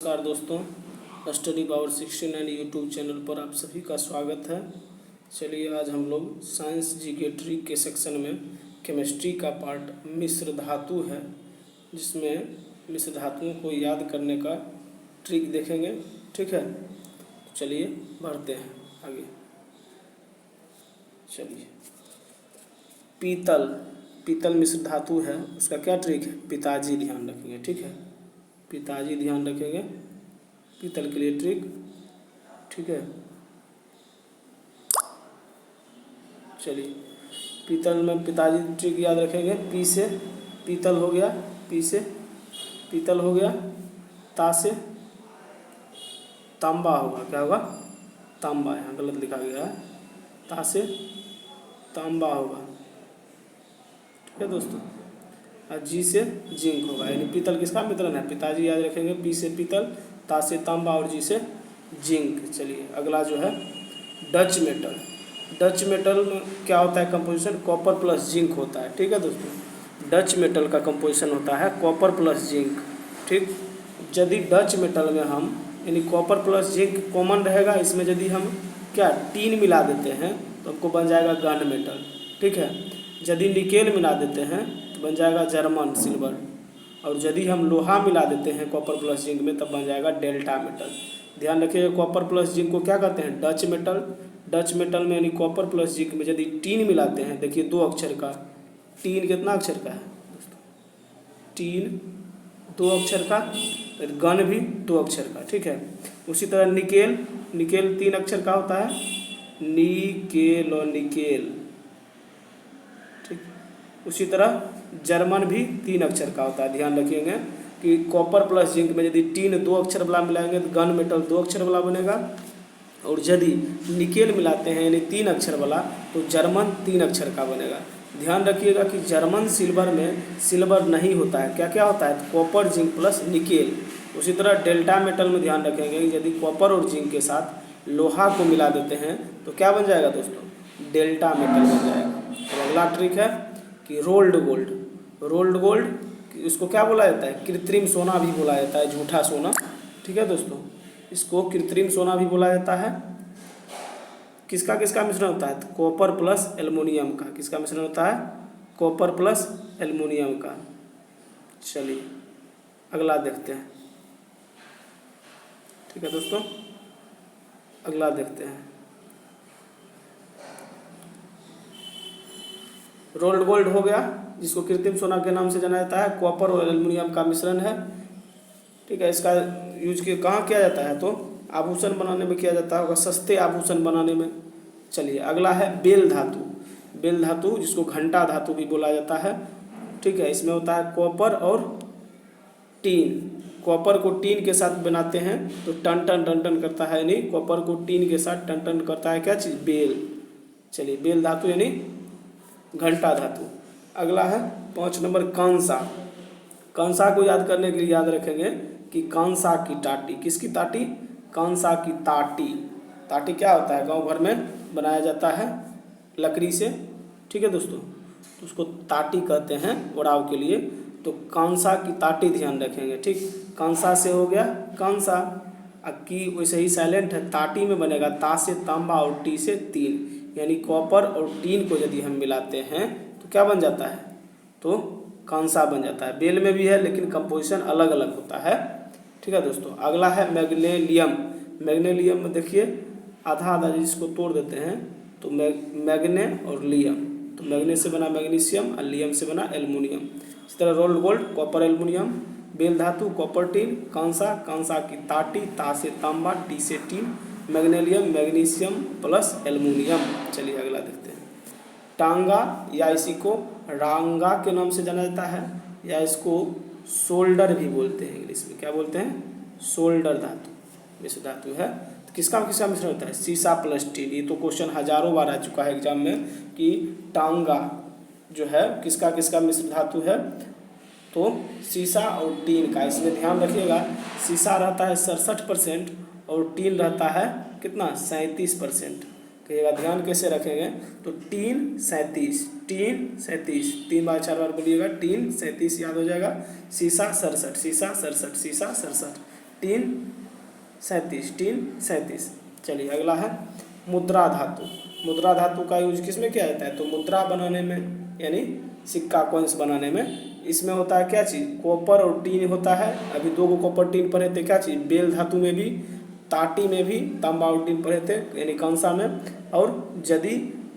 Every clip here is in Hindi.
नमस्कार दोस्तों, स्टडी पावर 69 यूट्यूब चैनल पर आप सभी का स्वागत है। चलिए आज हम लोग साइंस जीके ट्रिक के सेक्शन में केमिस्ट्री का पार्ट मिश्र धातु है, जिसमें मिश्र धातुओं को याद करने का ट्रिक देखेंगे। ठीक है, चलिए बढ़ते हैं आगे। चलिए, पीतल मिश्र धातु है, उसका क्या ट्रिक है? पिताजी ध्यान रखेंगे। ठीक है, पिताजी ध्यान रखेंगे पीतल के लिए ट्रिक। ठीक है, चलिए पीतल में पिताजी ट्रिक याद रखेंगे। पी से पीतल हो गया, पी से पीतल हो गया, ता से तांबा होगा। क्या होगा? तांबा। यहाँ गलत लिखा गया है, ता से तांबा होगा। ठीक है दोस्तों, और जी से जिंक होगा। यानी पीतल किसका मिश्रण है? पिताजी याद रखेंगे। पी से पीतल, ता से तांबा और जी से जिंक। चलिए अगला जो है डच मेटल। डच मेटल में क्या होता है कंपोजिशन? कॉपर प्लस जिंक होता है। ठीक है दोस्तों, डच मेटल का कंपोजिशन होता है कॉपर प्लस जिंक। ठीक, यदि डच मेटल में हम यानी कॉपर प्लस जिंक कॉमन रहेगा, इसमें यदि हम क्या टीन मिला देते हैं तो हमको बन जाएगा गन मेटल। ठीक है, यदि निकेल मिला देते हैं तो बन जाएगा जर्मन सिल्वर, और यदि हम लोहा मिला देते हैं कॉपर प्लस जिंक में तब बन जाएगा डेल्टा मेटल। ध्यान रखिएगा, कॉपर प्लस जिंक को क्या कहते हैं? Dutch metal. डच मेटल में यानी कॉपर प्लस जिंक में यदि टीन मिलाते हैं, देखिए 2 अक्षर का टीन, कितना अक्षर का है दोस्तों? टीन 2 अक्षर का, गन भी 2 अक्षर का। ठीक है, उसी तरह निकेल 3 अक्षर का होता है, निकेल और निकेल। ठीक, उसी तरह जर्मन भी 3 अक्षर का होता है। ध्यान रखिएगा कि कॉपर प्लस जिंक में यदि टीन 2 अक्षर वाला मिलाएंगे तो गन मेटल 2 अक्षर वाला बनेगा, और यदि निकेल मिलाते हैं यानी 3 अक्षर वाला तो जर्मन 3 अक्षर का बनेगा। ध्यान रखिएगा कि जर्मन सिल्वर में सिल्वर नहीं होता है, क्या क्या होता है? Copper zinc plus nickel. उसी तरह डेल्टा मेटल में ध्यान रखेंगे यदि कॉपर और जिंक के साथ लोहा को मिला देते हैं तो क्या बन जाएगा दोस्तों? डेल्टा मेटल बन जाएगा। तो अगला ट्रिक है कि रोल्ड गोल्ड इसको क्या बोला जाता है? कृत्रिम सोना भी बोला जाता है, झूठा सोना। ठीक है दोस्तों, इसको कृत्रिम सोना भी बोला जाता है। किसका किसका मिश्रण होता है? कॉपर प्लस एल्युमिनियम का। किसका मिश्रण होता है? कॉपर प्लस एल्युमिनियम का। चलिए अगला देखते हैं। ठीक है दोस्तों, अगला देखते हैं। रोल्ड गोल्ड हो गया, जिसको कृत्रिम सोना के नाम से जाना जाता है, कॉपर और एल्युमिनियम का मिश्रण है। ठीक है, इसका यूज कहाँ किया जाता है? तो आभूषण बनाने में किया जाता होगा, सस्ते आभूषण बनाने में। चलिए अगला है बेल धातु जिसको घंटा धातु भी बोला जाता है। ठीक है, इसमें होता है कॉपर और टीन। कॉपर को टीन के साथ बनाते हैं तो टन टन करता है, यानी कॉपर को टीन के साथ टन टन करता है क्या चीज़? बेल। चलिए बेल धातु यानी घंटा धातु। अगला है 5 नंबर कांसा को याद करने के लिए याद रखेंगे कि कांसा की टाटी। किसकी टाटी? कांसा की टाटी। टाटी क्या होता है? गांव भर में बनाया जाता है लकड़ी से। ठीक है दोस्तों, तो उसको टाटी कहते हैं उड़ाव के लिए। तो कांसा की टाटी ध्यान रखेंगे। ठीक, कांसा से हो गया कांसा, की वैसे ही साइलेंट है, टाटी में बनेगा ता से तांबा और टी से तीन। यानी कॉपर और टीन को यदि हम मिलाते हैं तो क्या बन जाता है? तो कांसा बन जाता है। बेल में भी है लेकिन कंपोजिशन अलग अलग होता है। ठीक है दोस्तों, अगला है मैग्नीशियम में देखिए आधा आधा जिसको तोड़ देते हैं तो मैग्ने और लियम, तो मैग्ने से बना मैग्नीशियम और लियम से बना एल्युमिनियम। इस तरह रोल्ड गोल्ड कॉपर एल्युमिनियम, बेल धातु कॉपर टीन, कांसा की ताटी, ता से तांबा, टी से टीन, मैग्नीशियम प्लस एल्युमिनियम। चलिए अगला देखते हैं। टांगा या इसी को रांगा के नाम से जाना जाता है, या इसको सोल्डर भी बोलते हैं। इंग्लिश में क्या बोलते हैं? सोल्डर धातु, मिश्र धातु है। तो किसका किसका मिश्रण होता है? सीसा प्लस टीन। ये तो क्वेश्चन हजारों बार आ चुका है एग्जाम में कि टांगा जो है किसका किसका मिश्र धातु है? तो सीसा और टीन का। इसमें ध्यान रखिएगा, सीसा रहता है 67% और टीन रहता है कितना? 37%। कहिएगा ध्यान कैसे रखेंगे? तो टीन 37 3 बार 4 बार बोलिएगा, टीन 37 याद हो जाएगा। सीसा 67 सीसा 67 सीसा 67। Tin 37, tin 37। चलिए अगला है मुद्रा धातु। मुद्रा धातु का यूज किस में किया जाता है? तो मुद्रा बनाने में, यानी सिक्का कॉइन्स बनाने में। इसमें होता है क्या चीज़? कॉपर और टीन होता है। अभी 2 कॉपर टीन पढ़े थे, क्या चीज़? बेल धातु में भी, ताटी में भी तांबा और टीन पढ़े थे, यानी कांसा में। और यदि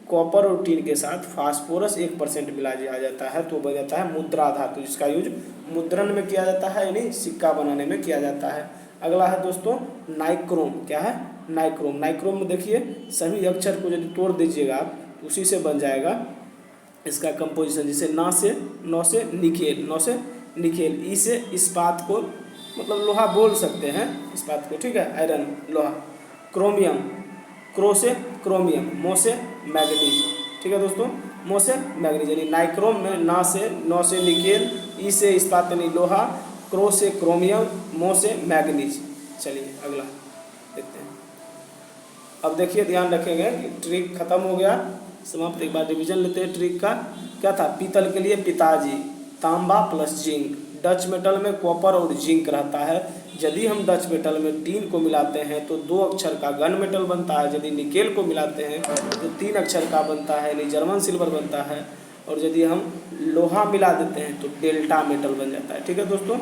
कॉपर और टीन के साथ फास्फोरस 1% मिला दिया जाता है तो बन जाता है मुद्रा धातु, जिसका यूज मुद्रण में किया जाता है, यानी सिक्का बनाने में किया जाता है। अगला है दोस्तों नाइक्रोम। क्या है? नाइक्रोम। नाइक्रोम में देखिए सभी अक्षर को यदि तोड़ दीजिएगा आप, उसी से बन जाएगा इसका कंपोजिशन। जैसे नौ से निकेल, नौ से निकेल, ई से इस्पात को, मतलब लोहा बोल सकते हैं इस्पात को, ठीक है, आयरन लोहा। क्रोमियम, क्रो से क्रोमियम, मो से मैग्नीज, ठीक है दोस्तों, मो से मैग्नीज। यानी नाइक्रोम में नौ से निकेल, ई से इस्पात यानी लोहा, क्रो से क्रोमियम, मो से मैग्नीज। चलिए अगला देखते हैं। अब देखिए ध्यान रखेंगे कि ट्रिक खत्म हो गया, समाप्त। एक बार रिवीजन लेते हैं ट्रिक का। क्या था? पीतल के लिए पिताजी, तांबा प्लस जिंक। डच मेटल में कॉपर और जिंक रहता है। यदि हम डच मेटल में टीन को मिलाते हैं तो 2 अक्षर का गन मेटल बनता है। यदि निकेल को मिलाते हैं तो 3 अक्षर का बनता है, यानी जर्मन सिल्वर बनता है। और यदि हम लोहा मिला देते हैं तो डेल्टा मेटल बन जाता है, ठीक है दोस्तों।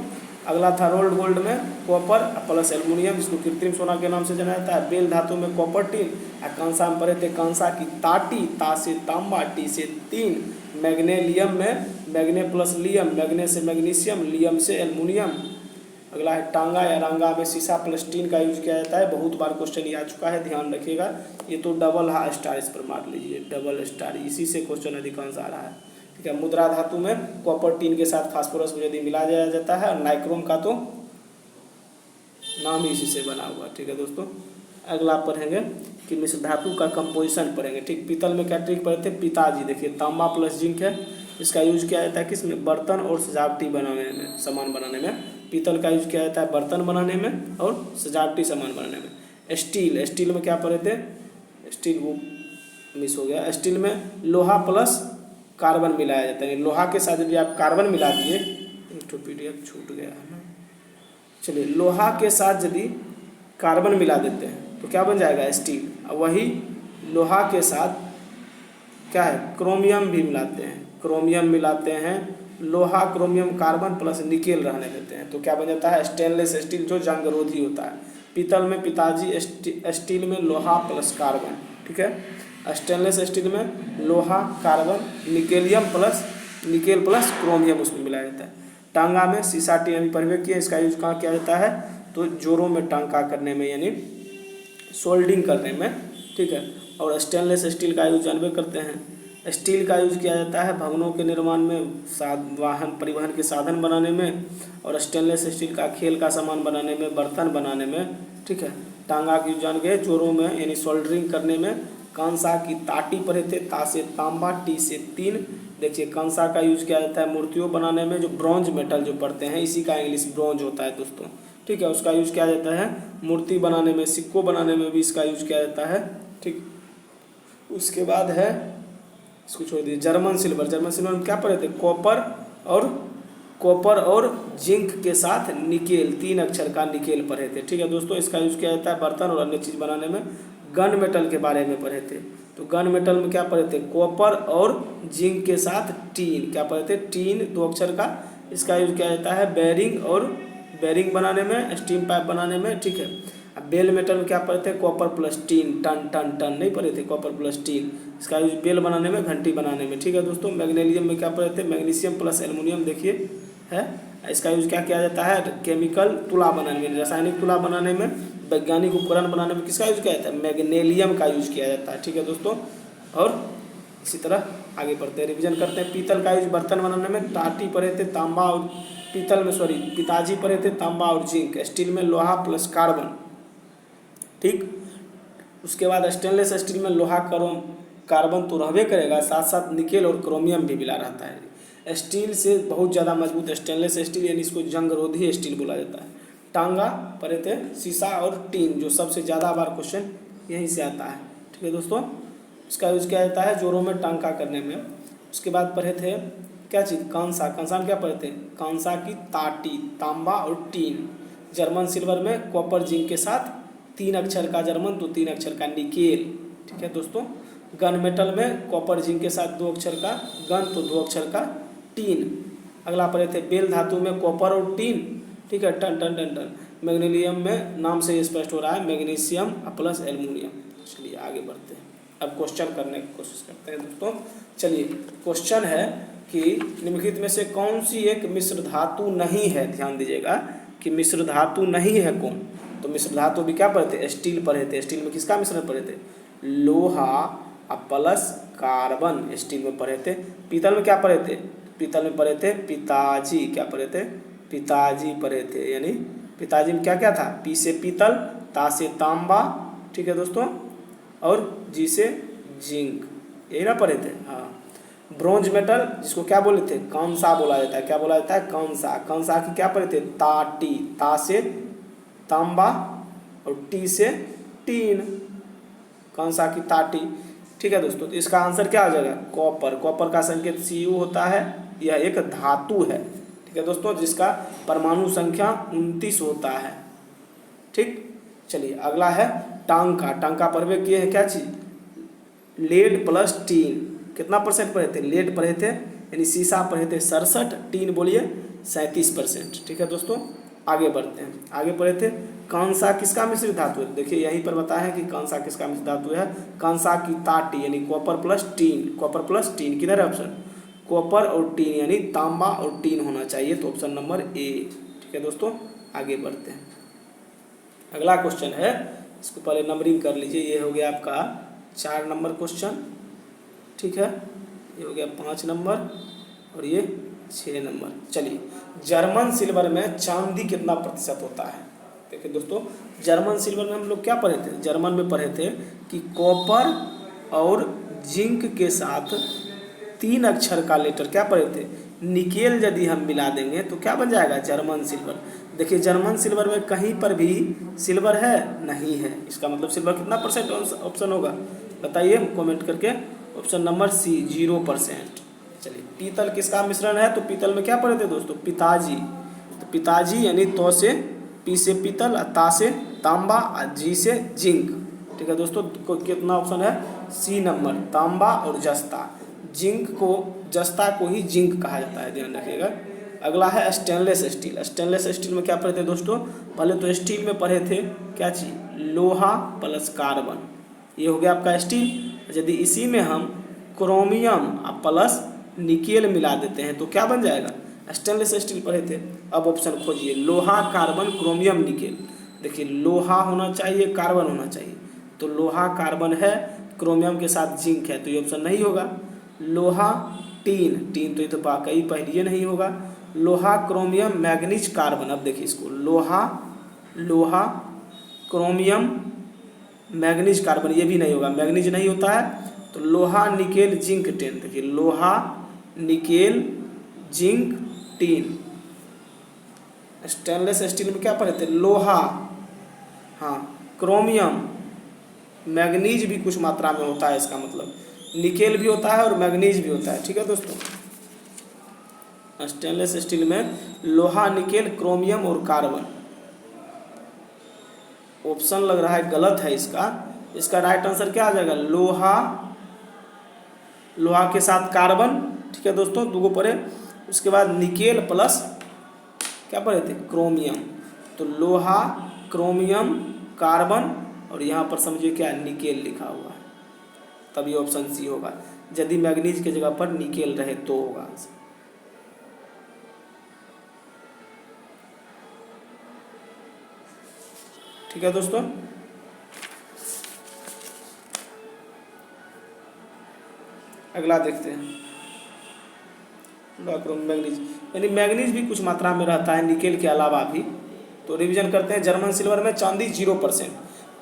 अगला था रोल्ड गोल्ड में कॉपर प्लस एल्युमिनियम, जिसको कृत्रिम सोना के नाम से जाना जाता है। बेल धातु में कॉपर टीन, और कांसा में पढ़े थे कांसा की ताटी, ता से तांबा, टी से तीन। मैग्नेलियम में मैग्ने प्लस लियम, मैग्ने से मैग्नीशियम, लियम से एल्युमिनियम। अगला है टांगा या रांगा में शीशा प्लस टीन का यूज किया जाता है। बहुत बार क्वेश्चन ये आ चुका है, ध्यान रखिएगा। ये तो डबल स्टार इस पर मार लीजिए, डबल स्टार, इसी से क्वेश्चन अधिकांश आ रहा है, ठीक है। मुद्रा धातु में कॉपर टीन के साथ फास्फोरस को यदि मिला दिया जाता है, और नाइक्रोम का तो नाम ही इसी से बना हुआ, ठीक है दोस्तों। अगला पढ़ेंगे कि मिश्र धातु का कंपोजिशन पढ़ेंगे, ठीक। पीतल में क्या ट्रिक पढ़े थे? पिताजी। देखिए तांबा प्लस जिंक है, इसका यूज किया जाता है किसमें? बर्तन और सजावटी बनाने में, सामान बनाने में। पीतल का यूज किया जाता है बर्तन बनाने में और सजावटी सामान बनाने में। स्टील, स्टील में क्या पढ़े थे? स्टील वो मिस हो गया। स्टील में लोहा प्लस कार्बन मिलाया जाता है। लोहा के साथ यदि आप कार्बन मिला दिए, एक तो PDF छूट गया है ना, चलिए, लोहा के साथ यदि कार्बन मिला देते हैं तो क्या बन जाएगा? स्टील। वही लोहा के साथ क्या है? क्रोमियम भी मिलाते हैं, क्रोमियम मिलाते हैं, लोहा क्रोमियम कार्बन प्लस निकेल रहने देते हैं तो क्या बन जाता है? स्टेनलेस स्टील, जो जंगरोधी होता है। पीतल में पिताजी, स्टील में लोहा प्लस कार्बन, ठीक है। स्टेनलेस स्टील में लोहा कार्बन, निकेल प्लस क्रोमियम उसमें मिलाया जाता है। टांगा में शीशा टीन अभी पढ़वे किया, इसका यूज कहाँ किया जाता है? तो जोरों में टांका करने में, यानी सोल्डिंग करने में, ठीक है। और स्टेनलेस स्टील का यूज जानबे करते हैं। स्टील का यूज किया जाता है भवनों के निर्माण में, वाहन परिवहन के साधन बनाने में, और स्टेनलेस स्टील का खेल का सामान बनाने में, बर्तन बनाने में, ठीक है। टांगा की यूज जान गए, जोरों में यानी सोल्डरिंग करने में। कांसा की ताटी पढ़े थे, ता से तांबा, टी से तीन। देखिए कांसा का यूज किया जाता है मूर्तियों बनाने में, जो ब्रॉन्ज मेटल जो पढ़ते हैं, इसी का इंग्लिश ब्रॉन्ज होता है दोस्तों, ठीक है। उसका यूज किया जाता है मूर्ति बनाने में, सिक्कों बनाने में भी इसका यूज किया जाता है, ठीक। उसके बाद है, इसको छोड़ दीजिए, जर्मन सिल्वर। जर्मन सिल्वर में क्या पढ़े थे? कॉपर और जिंक के साथ निकेल, 3 अक्षर का निकेल पढ़े थे, ठीक है दोस्तों। इसका यूज किया जाता है बर्तन और अन्य चीज़ बनाने में। गन मेटल के बारे में पढ़े थे, तो गन मेटल में क्या पढ़े थे? कॉपर और जिंक के साथ टीन, क्या पढ़े थे? टीन, 2 अक्षर का। इसका यूज किया जाता है बेरिंग बनाने में, स्टीम पाइप बनाने में, ठीक है। अब बेल मेटल में क्या पढ़े थे? कॉपर प्लस टीन, टन नहीं पढ़े थे? कॉपर प्लस टीन, इसका यूज बेल बनाने में, घंटी बनाने में, ठीक है दोस्तों। मैग्नीशियम में क्या पढ़े थे? मैग्नीशियम प्लस एल्युमिनियम, देखिए है। इसका यूज क्या किया जाता है? केमिकल तुला बनाने में, रासायनिक तुला बनाने में, वैज्ञानिक उपकरण बनाने में किसका यूज किया जाता है? मैग्नीशियम का यूज किया जाता है, ठीक है दोस्तों। और इसी तरह आगे बढ़ते हैं, रिवीजन करते हैं। पीतल का यूज बर्तन बनाने में, टाटी पढ़े थे, तांबा और पिताजी पढ़े थे, तांबा और जिंक। स्टील में लोहा प्लस कार्बन, ठीक। उसके बाद स्टेनलेस स्टील में लोहा कार्बन तो रहबे करेगा, साथ साथ निकेल और क्रोमियम भी मिला रहता है। स्टील से बहुत ज़्यादा मजबूत स्टेनलेस स्टील, यानी इसको जंगरोधी स्टील बोला जाता है। टांगा पढ़े थे, शीशा और टीन, जो सबसे ज़्यादा बार क्वेश्चन यहीं से आता है, ठीक है दोस्तों। इसका यूज किया जाता है जोरों में टांका करने में। उसके बाद पढ़े थे क्या चीज़? कांसा। कांसा में क्या पढ़े थे? कांसा की ताटी, तांबा और टीन। जर्मन सिल्वर में कॉपर जिंक के साथ 3 अक्षर का जर्मन तो 3 अक्षर का निकेल। ठीक है दोस्तों। गन मेटल में कॉपर जिंक के साथ 2 अक्षर का गन तो 2 अक्षर का टीन। अगला पढ़े थे बेल धातु में कॉपर और टीन। ठीक है, टन टन टन टन। मैग्नीशियम में नाम से स्पष्ट हो रहा है मैग्नीशियम प्लस एल्युमिनियम। चलिए आगे बढ़ते हैं, अब क्वेश्चन करने की कोशिश करते हैं दोस्तों। चलिए क्वेश्चन है कि निम्नलिखित में से कौन सी एक मिश्र धातु नहीं है। ध्यान दीजिएगा कि मिश्र धातु नहीं है कौन। तो मिश्र धातु भी क्या पढ़े थे, स्टील पढ़े थे। स्टील में किसका मिश्रण पढ़े थे, लोहा प्लस कार्बन स्टील में पढ़े थे। पीतल में क्या पढ़े थे, पीतल में पढ़े थे पिताजी। क्या पढ़े थे, पिताजी पढ़े थे। यानी पिताजी में क्या क्या था, पी से पीतल, ता से तांबा, ठीक है दोस्तों, और जी से जिंक, यही ना पढ़े थे। हाँ, ब्रोंज मेटल जिसको क्या बोले थे, कांसा बोला जाता है। क्या बोला जाता है, कांसा। कांसा की क्या पढ़े थे, ताटी, ता से तांबा और टी से टीन, कांसा की ताटी। ठीक है दोस्तों, तो इसका आंसर क्या आ जाएगा, कॉपर। कॉपर का संकेत Cu होता है। यह एक धातु है, ठीक है दोस्तों, जिसका परमाणु संख्या 29 होता है। ठीक, चलिए अगला है टांका। टांका पढ़वे किए हैं क्या चीज, लेड प्लस टीन। कितना परसेंट पढ़े थे, लेड पढ़े थे यानी शीशा पढ़े थे 67, टीन बोलिए 37%। ठीक है दोस्तों, आगे बढ़ते हैं। आगे पढ़े थे कांसा किसका मिश्रित धातु है। देखिए यहीं पर बताया है कि कांसा किसका मिश्रित धातु है, कांसा की ताटी यानी copper plus tin. Copper plus tin किधर है ऑप्शन, कॉपर और टीन यानी तांबा और टीन होना चाहिए, तो ऑप्शन नंबर ए। ठीक है दोस्तों, आगे बढ़ते हैं। अगला क्वेश्चन है, इसको पहले नंबरिंग कर लीजिए। ये हो गया आपका 4 नंबर क्वेश्चन। ठीक है, ये हो गया 5 नंबर और ये 6 नंबर। चलिए, जर्मन सिल्वर में चांदी कितना प्रतिशत होता है। देखिए दोस्तों, जर्मन सिल्वर में हम लोग क्या पढ़े थे, जर्मन में पढ़े थे कि कॉपर और जिंक के साथ 3 अक्षर का लेटर क्या पढ़े थे, निकेल यदि हम मिला देंगे तो क्या बन जाएगा, जर्मन सिल्वर। देखिए जर्मन सिल्वर में कहीं पर भी सिल्वर है नहीं है, इसका मतलब सिल्वर कितना परसेंट ऑप्शन होगा, बताइए कमेंट करके। Option number C 0%। चलिए, पीतल किसका मिश्रण है, तो पीतल में क्या पढ़े थे दोस्तों, पिताजी। तो पिताजी यानी तो से पी से पीतल, ता से तांबा, जी से जिंक। ठीक है दोस्तों, कितना ऑप्शन है, सी नंबर, तांबा और जस्ता। जिंक को, जस्ता को ही जिंक कहा जाता है, ध्यान रखिएगा। अगला है स्टेनलेस स्टील। स्टेनलेस स्टील में क्या पढ़े थे दोस्तों, पहले तो स्टील में पढ़े थे क्या चीज, लोहा प्लस कार्बन, ये हो गया आपका स्टील। यदि इसी में हम क्रोमियम प्लस निकेल मिला देते हैं तो क्या बन जाएगा, स्टेनलेस स्टील पढ़े थे। अब ऑप्शन खोजिए, लोहा कार्बन क्रोमियम निकेल। देखिए लोहा होना चाहिए, कार्बन होना चाहिए, तो लोहा कार्बन है, क्रोमियम के साथ जिंक है, तो ये ऑप्शन नहीं होगा। लोहा टीन, टीन तो ये तो वाकई पहले नहीं होगा। लोहा क्रोमियम मैग्नीज कार्बन, अब देखिए इसको, लोहा क्रोमियम मैग्नीज कार्बन, ये भी नहीं होगा, मैग्नीज नहीं होता है, तो लोहा निकेल जिंक टीन। देखिए लोहा nickel zinc tin. Stainless steel में क्या पढ़े थे, लोहा, हाँ, क्रोमियम, मैग्नीज भी कुछ मात्रा में होता है, इसका मतलब निकेल भी होता है और मैग्नीज भी होता है। ठीक है दोस्तों, स्टेनलेस स्टील में लोहा निकेल क्रोमियम और कार्बन। ऑप्शन लग रहा है गलत है इसका राइट आंसर क्या आ जाएगा, लोहा के साथ कार्बन। ठीक है दोस्तों, दो पढ़े, उसके बाद निकेल प्लस क्या पढ़े थे, क्रोमियम। तो लोहा क्रोमियम कार्बन और यहाँ पर समझिए क्या निकेल लिखा हुआ है, तभी ऑप्शन सी होगा। यदि मैग्नीज की जगह पर निकेल रहे तो होगा आंसर। ठीक है दोस्तों, अगला देखते हैं, मैग्नीज, यानी मैग्नीज भी कुछ मात्रा में रहता है निकेल के अलावा भी। तो रिवीजन करते हैं, जर्मन सिल्वर में चांदी 0%,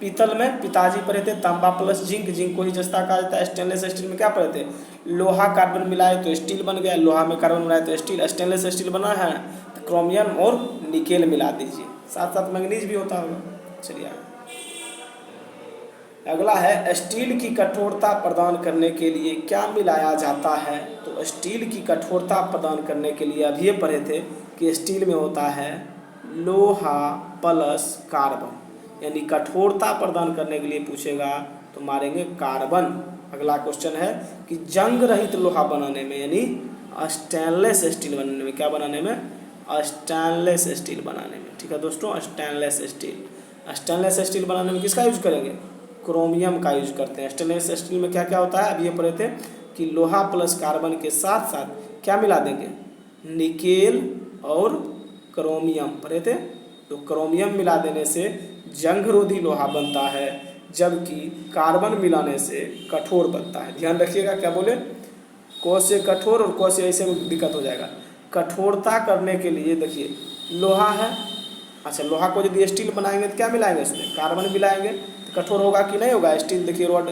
पीतल में पिताजी पढ़े थे तांबा प्लस जिंक, जिंक को ही जस्ता कहा जाता है। स्टेनलेस स्टील में क्या पढ़े थे, लोहा कार्बन मिलाए तो स्टील बन गया, लोहा में कार्बन मिलाए तो स्टील, स्टेनलेस स्टील बना है तो क्रोमियम और निकेल मिला दीजिए, साथ साथ मैग्नीज भी होता होगा। चलिए अगला है, स्टील की कठोरता प्रदान करने के लिए क्या मिलाया जाता है। तो स्टील की कठोरता प्रदान करने के लिए अभी पढ़े थे कि स्टील में होता है लोहा प्लस कार्बन, यानी कठोरता प्रदान करने के लिए पूछेगा तो मारेंगे कार्बन। अगला क्वेश्चन है कि जंग रहित लोहा बनाने में, यानी स्टेनलेस स्टील बनाने में, क्या बनाने में, स्टेनलेस स्टील बनाने में। ठीक है दोस्तों, स्टेनलेस स्टील। स्टेनलेस स्टील बनाने में किसका यूज करेंगे, क्रोमियम का यूज करते हैं। स्टेनलेस स्टील में क्या क्या होता है, अभी ये पढ़े थे कि लोहा प्लस कार्बन के साथ साथ क्या मिला देंगे, निकेल और क्रोमियम पढ़े थे। तो क्रोमियम मिला देने से जंगरोधी लोहा बनता है, जबकि कार्बन मिलाने से कठोर बनता है। ध्यान रखिएगा, क्या बोले, को से कठोर और को से ऐसे में दिक्कत हो जाएगा। कठोरता करने के लिए देखिए लोहा है, अच्छा लोहा को यदि स्टील बनाएंगे तो क्या मिलाएंगे, इसमें कार्बन मिलाएंगे, तो कठोर होगा कि नहीं होगा। स्टील देखिए रॉड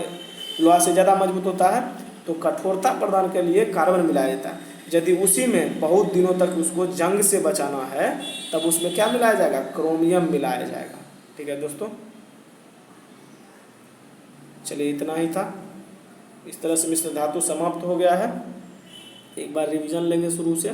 लोहा से ज़्यादा मजबूत होता है, तो कठोरता प्रदान के लिए कार्बन मिलाया जाता है। यदि उसी में बहुत दिनों तक उसको जंग से बचाना है तब उसमें क्या मिलाया जाएगा, क्रोमियम मिलाया जाएगा। ठीक है दोस्तों, चलिए इतना ही था। इस तरह से मिश्र धातु समाप्त हो गया है। एक बार रिवीजन लेंगे शुरू से।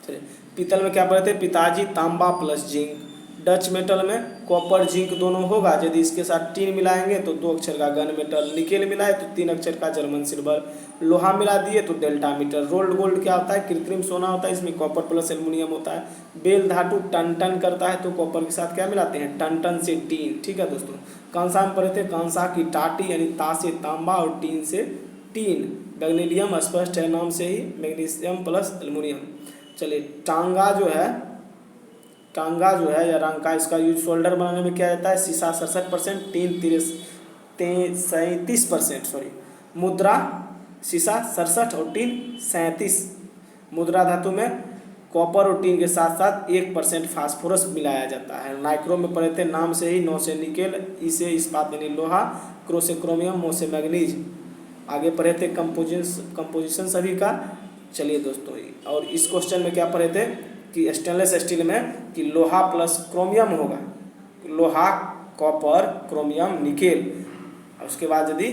चलिए पीतल में क्या पढ़े थे, पिताजी तांबा प्लस जिंक। डच मेटल में कॉपर जिंक दोनों होगा, यदि इसके साथ टीन मिलाएंगे तो 2 अक्षर का गन मेटल, निकेल मिलाए तो 3 अक्षर का जर्मन सिल्वर, लोहा मिला दिए तो डेल्टा मीटर। रोल्ड गोल्ड क्या होता है, कृत्रिम सोना होता है, इसमें कॉपर प्लस एल्युमिनियम होता है। बेल धातु टन टन करता है, तो कॉपर के साथ क्या मिलाते हैं, टन टन से टीन। ठीक है दोस्तों, कांसा में पढ़े थे, कांसा की टाटी यानी ता से तांबा और टीन से टीन। मैग्नीशियम स्पष्ट है नाम से ही, मैग्नीशियम प्लस एल्युमिनियम। चलिए टांगा जो है या रंका, इसका यूज शोल्डर बनाने में किया जाता है। शीशा 67%, टीन 37%, सॉरी मुद्रा शीशा 67 और टीन 37। मुद्रा धातु में कॉपर और टीन के साथ साथ 1% फास्फोरस मिलाया जाता है। नाइक्रो में पढ़े थे नाम से ही, नो से निकेल, ई से इस्पात यानी लोहा, क्रो से क्रोमियम, मो से मैग्नीज। आगे पढ़े थे कंपोजिशन सभी का। चलिए दोस्तों, और इस क्वेश्चन में क्या पढ़े थे कि स्टेनलेस स्टील में कि लोहा प्लस क्रोमियम होगा, लोहा कॉपर क्रोमियम निकेल। और उसके बाद यदि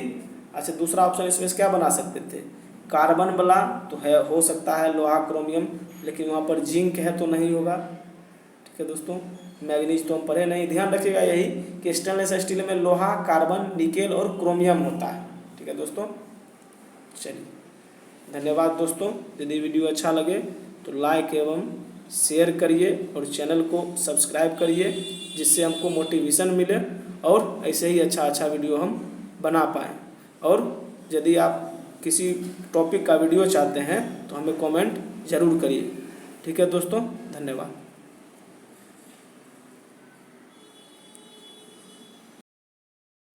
अच्छा दूसरा ऑप्शन इसमें क्या बना सकते थे, कार्बन वाला तो है, हो सकता है लोहा क्रोमियम, लेकिन वहाँ पर जिंक है तो नहीं होगा। ठीक है दोस्तों, मैग्नीज तो हम पढ़े नहीं। ध्यान रखिएगा यही कि स्टेनलेस स्टील में लोहा, कार्बन, निकेल और क्रोमियम होता है। ठीक है दोस्तों, चलिए धन्यवाद दोस्तों। यदि वीडियो अच्छा लगे तो लाइक एवं शेयर करिए और चैनल को सब्सक्राइब करिए, जिससे हमको मोटिवेशन मिले और ऐसे ही अच्छा वीडियो हम बना पाएँ। और यदि आप किसी टॉपिक का वीडियो चाहते हैं तो हमें कमेंट ज़रूर करिए। ठीक है दोस्तों, धन्यवाद।